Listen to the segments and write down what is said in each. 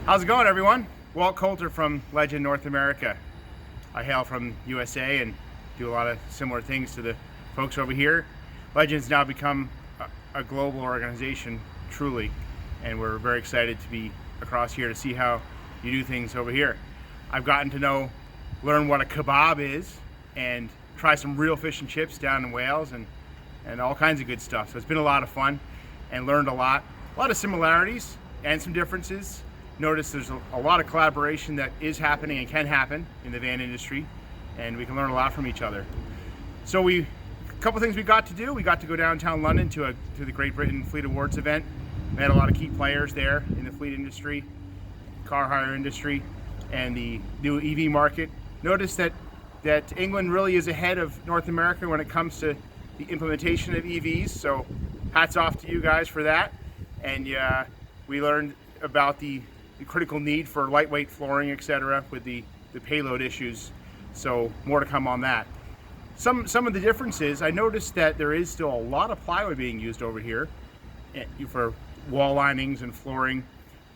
How's it going, everyone? Walt Coulter from Legend North America. I hail from USA and do a lot of similar things to the folks over here. Legend's now become a global organization, truly, and we're very excited to be across here to see how you do things over here. I've gotten to learn what a kebab is and try some real fish and chips down in Wales and all kinds of good stuff. So it's been a lot of fun and learned a lot of similarities and some differences. Notice there's a lot of collaboration that is happening and can happen in the van industry, and we can learn a lot from each other. So a couple things we got to do. We got to go downtown London to the Great Britain Fleet Awards event. We had a lot of key players there in the fleet industry, car hire industry, and the new EV market. Notice that England really is ahead of North America when it comes to the implementation of EVs. So hats off to you guys for that. And we learned about the critical need for lightweight flooring, etc., with the payload issues. So more to come on that. Some of the differences, I noticed that there is still a lot of plywood being used over here for wall linings and flooring.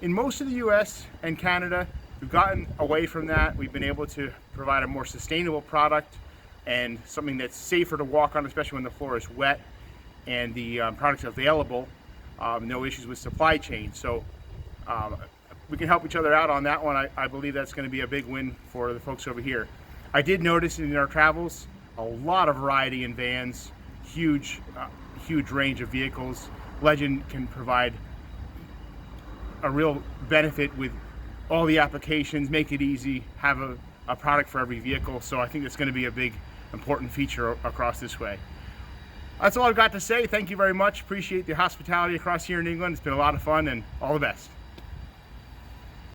In most of the US and Canada, we've gotten away from that. We've been able to provide a more sustainable product and something that's safer to walk on, especially when the floor is wet and the product's available. No issues with supply chain. So we can help each other out on that one. I believe that's going to be a big win for the folks over here. I did notice in our travels a lot of variety in vans, huge range of vehicles. Legend can provide a real benefit with all the applications, make it easy, have a product for every vehicle. So I think it's going to be a big, important feature across this way. That's all I've got to say. Thank you very much. Appreciate the hospitality across here in England. It's been a lot of fun, and all the best.